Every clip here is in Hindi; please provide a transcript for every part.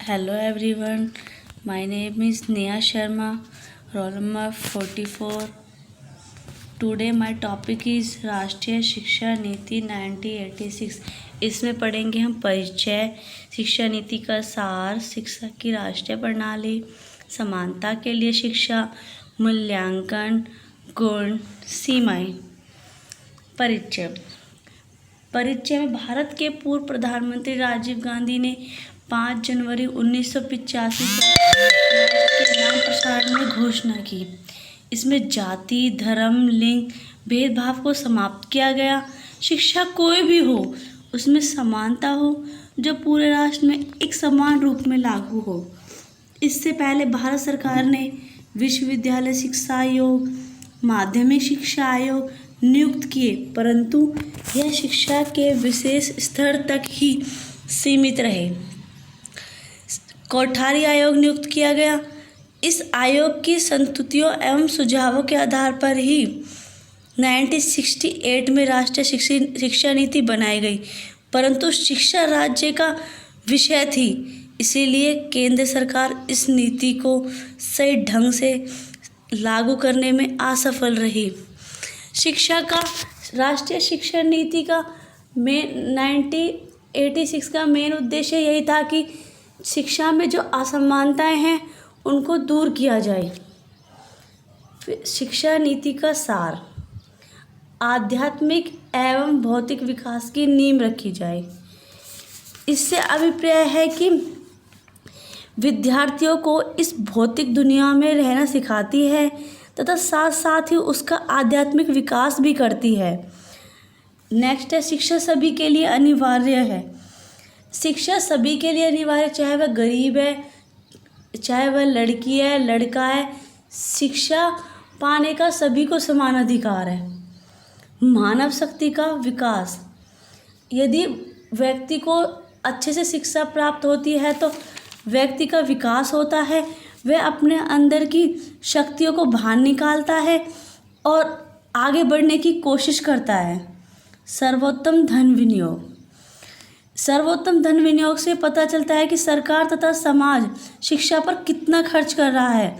Hello everyone, my name is Neha Sharma, roll number 44. Today my topic is राष्ट्रीय शिक्षा नीति 1986। इसमें पढ़ेंगे हम परिचय, शिक्षा नीति का सार, शिक्षा की राष्ट्रीय प्रणाली, समानता के लिए शिक्षा, मूल्यांकन, गुण, सीमाएं। परिचय में भारत के पूर्व प्रधानमंत्री राजीव गांधी ने 5 जनवरी 1985 के नाम प्रसारण में घोषणा की। इसमें जाति, धर्म, लिंग भेदभाव को समाप्त किया गया। शिक्षा कोई भी हो, उसमें समानता हो, जो पूरे राष्ट्र में एक समान रूप में लागू हो। इससे पहले भारत सरकार ने विश्वविद्यालय शिक्षा आयोग, माध्यमिक शिक्षा आयोग नियुक्त किए, परंतु यह शिक्षा के विशेष स्तर तक ही सीमित रहे। कोठारी आयोग नियुक्त किया गया। इस आयोग की संस्तुतियों एवं सुझावों के आधार पर ही 1968 में राष्ट्रीय शिक्षा नीति बनाई गई, परंतु शिक्षा राज्य का विषय थी, इसीलिए केंद्र सरकार इस नीति को सही ढंग से लागू करने में असफल रही। राष्ट्रीय शिक्षा नीति का 1986 का मेन उद्देश्य यही था कि शिक्षा में जो असमानताएं हैं उनको दूर किया जाए। शिक्षा नीति का सार, आध्यात्मिक एवं भौतिक विकास की नींव रखी जाए। इससे अभिप्राय है कि विद्यार्थियों को इस भौतिक दुनिया में रहना सिखाती है तथा साथ साथ ही उसका आध्यात्मिक विकास भी करती है। नेक्स्ट है, शिक्षा सभी के लिए अनिवार्य है। शिक्षा सभी के लिए अनिवार्य, चाहे वह गरीब है, चाहे वह लड़की है, लड़का है। शिक्षा पाने का सभी को समान अधिकार है। मानव शक्ति का विकास, यदि व्यक्ति को अच्छे से शिक्षा प्राप्त होती है तो व्यक्ति का विकास होता है, वह अपने अंदर की शक्तियों को बाहर निकालता है और आगे बढ़ने की कोशिश करता है। सर्वोत्तम धन विनियोग से पता चलता है कि सरकार तथा समाज शिक्षा पर कितना खर्च कर रहा है,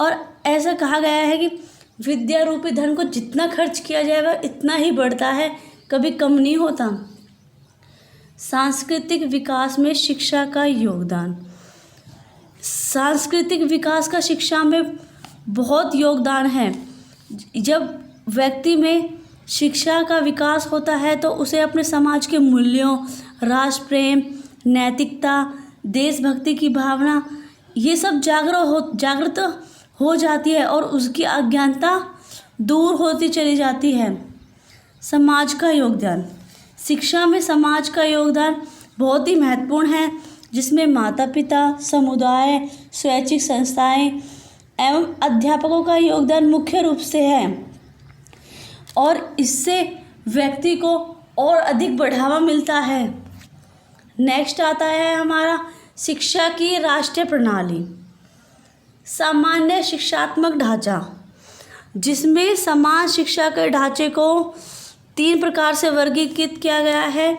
और ऐसा कहा गया है कि विद्या रूपी धन को जितना खर्च किया जाए वह इतना ही बढ़ता है, कभी कम नहीं होता। सांस्कृतिक विकास में शिक्षा का योगदान, सांस्कृतिक विकास का शिक्षा में बहुत योगदान है। जब व्यक्ति में शिक्षा का विकास होता है तो उसे अपने समाज के मूल्यों, राष्ट्र प्रेम, नैतिकता, देशभक्ति की भावना, ये सब जागृत हो जाती है और उसकी अज्ञानता दूर होती चली जाती है। समाज का योगदान, शिक्षा में समाज का योगदान बहुत ही महत्वपूर्ण है, जिसमें माता पिता, समुदाय, स्वैच्छिक संस्थाएं एवं अध्यापकों का योगदान मुख्य रूप से है, और इससे व्यक्ति को और अधिक बढ़ावा मिलता है। नेक्स्ट आता है हमारा शिक्षा की राष्ट्रीय प्रणाली। सामान्य शिक्षात्मक ढांचा, जिसमें समान शिक्षा के ढांचे को 3 प्रकार से वर्गीकृत किया गया है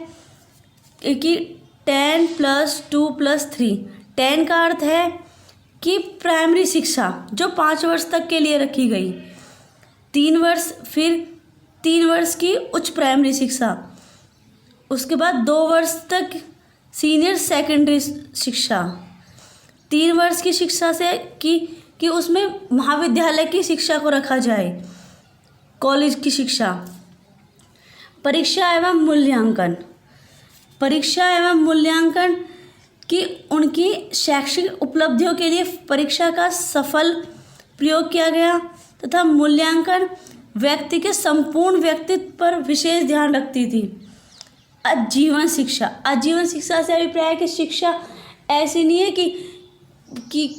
कि 10+2+3। 10 का अर्थ है कि प्राइमरी शिक्षा जो 5 वर्ष तक के लिए रखी गई, 3 वर्ष, फिर 3 वर्ष की उच्च प्राइमरी शिक्षा, उसके बाद 2 वर्ष तक सीनियर सेकेंडरी शिक्षा, 3 वर्ष की शिक्षा से कि उसमें महाविद्यालय की शिक्षा को रखा जाए, कॉलेज की शिक्षा। परीक्षा एवं मूल्यांकन की उनकी शैक्षिक उपलब्धियों के लिए परीक्षा का सफल प्रयोग किया गया तथा मूल्यांकन व्यक्ति के संपूर्ण व्यक्तित्व पर विशेष ध्यान रखती थी। आजीवन शिक्षा से अभिप्राय है कि शिक्षा ऐसी नहीं है कि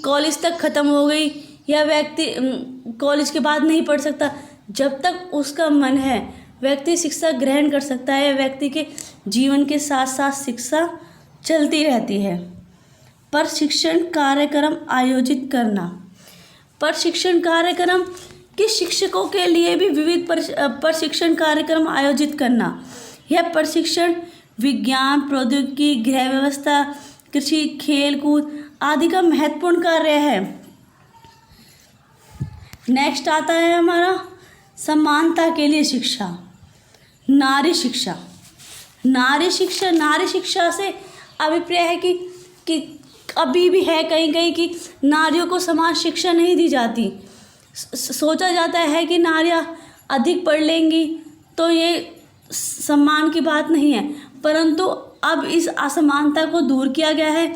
कॉलेज तक ख़त्म हो गई या व्यक्ति कॉलेज के बाद नहीं पढ़ सकता। जब तक उसका मन है व्यक्ति शिक्षा ग्रहण कर सकता है। व्यक्ति के जीवन के साथ साथ शिक्षा चलती रहती है। प्रशिक्षण कार्यक्रम आयोजित करना, प्रशिक्षण कार्यक्रम कि शिक्षकों के लिए भी विविध प्रशिक्षण कार्यक्रम आयोजित करना। यह प्रशिक्षण विज्ञान, प्रौद्योगिकी, गृह व्यवस्था, कृषि, खेल कूद आदि का महत्वपूर्ण कार्य है। नेक्स्ट आता है हमारा समानता के लिए शिक्षा, नारी शिक्षा। नारी शिक्षा से अभिप्राय है कि अभी भी है कहीं कहीं कि नारियों को समान शिक्षा नहीं दी जाती। सोचा जाता है कि नारियां अधिक पढ़ लेंगी तो ये सम्मान की बात नहीं है, परंतु अब इस असमानता को दूर किया गया है।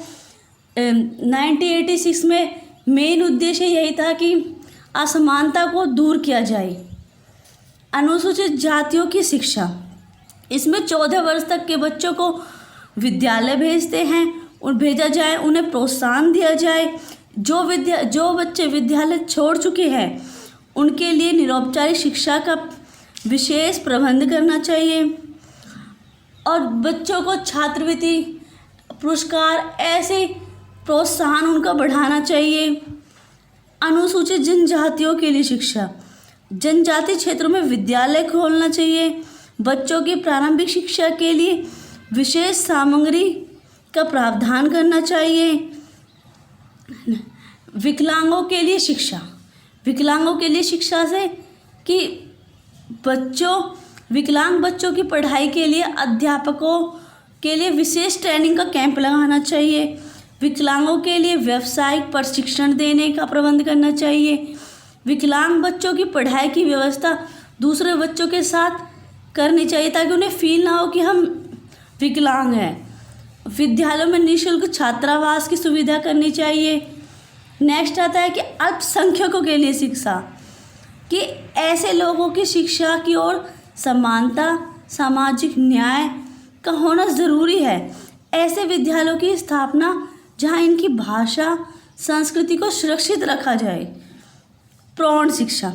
1986 में मेन उद्देश्य यही था कि असमानता को दूर किया जाए। अनुसूचित जातियों की शिक्षा, इसमें 14 वर्ष तक के बच्चों को विद्यालय भेजते हैं और भेजा जाए, उन्हें प्रोत्साहन दिया जाए। जो बच्चे विद्यालय छोड़ चुके हैं उनके लिए निरौपचारिक शिक्षा का विशेष प्रबंध करना चाहिए और बच्चों को छात्रवृत्ति, पुरस्कार ऐसे प्रोत्साहन उनका बढ़ाना चाहिए। अनुसूचित जनजातियों के लिए शिक्षा, जनजातीय क्षेत्रों में विद्यालय खोलना चाहिए। बच्चों की प्रारंभिक शिक्षा के लिए विशेष सामग्री का प्रावधान करना चाहिए। विकलांगों के लिए शिक्षा, विकलांगों के लिए शिक्षा से कि विकलांग बच्चों की पढ़ाई के लिए अध्यापकों के लिए विशेष ट्रेनिंग का कैंप लगाना चाहिए। विकलांगों के लिए व्यावसायिक प्रशिक्षण देने का प्रबंध करना चाहिए। विकलांग बच्चों की पढ़ाई की व्यवस्था दूसरे बच्चों के साथ करनी चाहिए ताकि उन्हें फील ना हो कि हम विकलांग हैं। विद्यालयों में निःशुल्क छात्रावास की सुविधा करनी चाहिए। नेक्स्ट आता है कि अल्पसंख्यकों के लिए शिक्षा, कि ऐसे लोगों की शिक्षा की ओर समानता, सामाजिक न्याय का होना ज़रूरी है। ऐसे विद्यालयों की स्थापना जहां इनकी भाषा, संस्कृति को सुरक्षित रखा जाए। प्रौढ़ शिक्षा,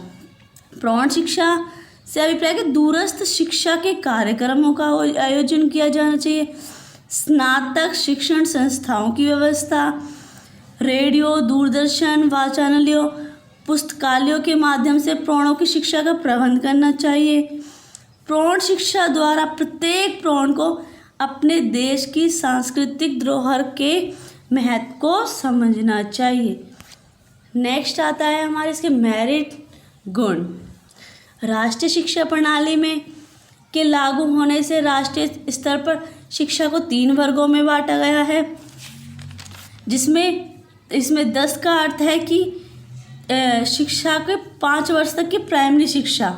प्रौढ़ शिक्षा से अभिप्राय कि दूरस्थ शिक्षा के कार्यक्रमों का आयोजन किया जाना चाहिए। स्नातक शिक्षण संस्थाओं की व्यवस्था, रेडियो, दूरदर्शन, वाचनालयों, पुस्तकालयों के माध्यम से प्रौढ़ों की शिक्षा का प्रबंध करना चाहिए। प्रौढ़ शिक्षा द्वारा प्रत्येक प्रौढ़ को अपने देश की सांस्कृतिक धरोहर के महत्व को समझना चाहिए। नेक्स्ट आता है हमारे इसके मेरिट गुण। राष्ट्रीय शिक्षा प्रणाली में के लागू होने से राष्ट्रीय स्तर पर शिक्षा को 3 वर्गों में बांटा गया है, जिसमें इसमें 10 का अर्थ है कि शिक्षा के 5 वर्ष तक की प्राइमरी शिक्षा,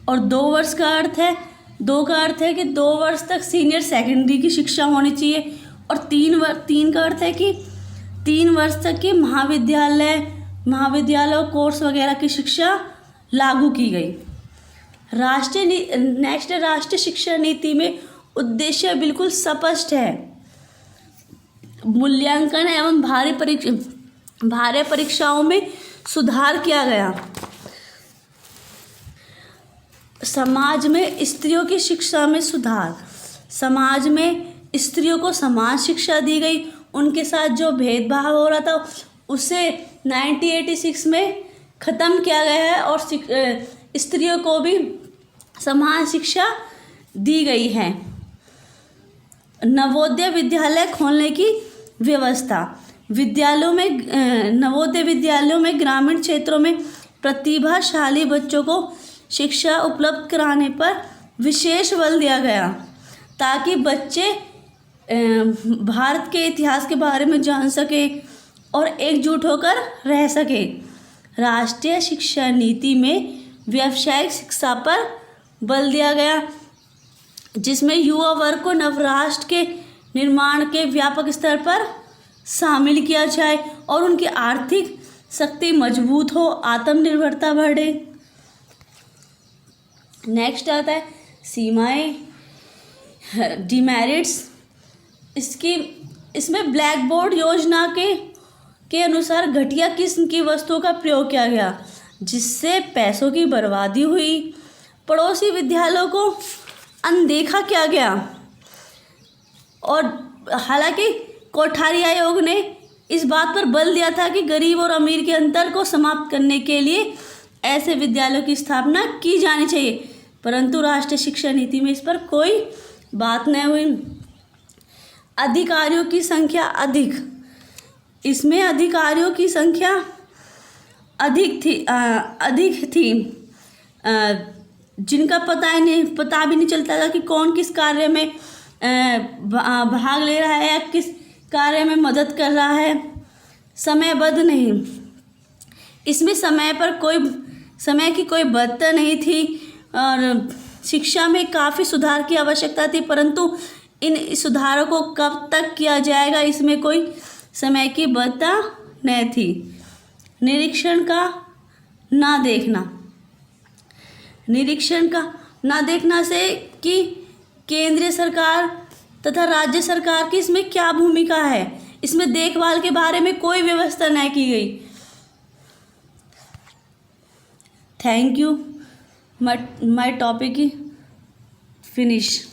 और 2 वर्ष का अर्थ है 2 का अर्थ है कि 2 वर्ष तक सीनियर सेकेंडरी की शिक्षा होनी चाहिए, और 3 का अर्थ है कि 3 वर्ष तक की महाविद्यालय कोर्स वगैरह की शिक्षा लागू की गई। राष्ट्रीय शिक्षा नीति में उद्देश्य बिल्कुल स्पष्ट है। मूल्यांकन एवं भारी परीक्षाओं में सुधार किया गया। समाज में स्त्रियों की शिक्षा में सुधार, समाज में स्त्रियों को समान शिक्षा दी गई। उनके साथ जो भेदभाव हो रहा था उसे 1986 में ख़त्म किया गया है और स्त्रियों को भी समान शिक्षा दी गई है। नवोदय विद्यालय खोलने की व्यवस्था, नवोदय विद्यालयों में ग्रामीण क्षेत्रों में प्रतिभाशाली बच्चों को शिक्षा उपलब्ध कराने पर विशेष बल दिया गया ताकि बच्चे भारत के इतिहास के बारे में जान सके और एकजुट होकर रह सके। राष्ट्रीय शिक्षा नीति में व्यावसायिक शिक्षा पर बल दिया गया, जिसमें युवा वर्ग को नवराष्ट्र के निर्माण के व्यापक स्तर पर शामिल किया जाए और उनकी आर्थिक शक्ति मजबूत हो, आत्मनिर्भरता बढ़े। नेक्स्ट आता है सीमाएं, डिमेरिट्स। इसमें ब्लैक बोर्ड योजना के अनुसार घटिया किस्म की वस्तुओं का प्रयोग किया गया, जिससे पैसों की बर्बादी हुई। पड़ोसी विद्यालयों को अनदेखा किया गया, और हालांकि कोठारी आयोग ने इस बात पर बल दिया था कि गरीब और अमीर के अंतर को समाप्त करने के लिए ऐसे विद्यालयों की स्थापना की जानी चाहिए, परंतु राष्ट्रीय शिक्षा नीति में इस पर कोई बात नहीं हुई। अधिकारियों की संख्या अधिक, इसमें अधिकारियों की संख्या अधिक थी, जिनका पता भी नहीं चलता था कि कौन किस कार्य में भाग ले रहा है या किस कार्य में मदद कर रहा है। समयबद्ध नहीं, इसमें समय की कोई बद्धता नहीं थी और शिक्षा में काफ़ी सुधार की आवश्यकता थी, परंतु इन सुधारों को कब तक किया जाएगा, इसमें कोई समय की बद्धता नहीं थी। निरीक्षण का ना देखना से कि केंद्रीय सरकार तथा राज्य सरकार की इसमें क्या भूमिका है, इसमें देखभाल के बारे में कोई व्यवस्था नहीं की गई। Thank you, my topic finish.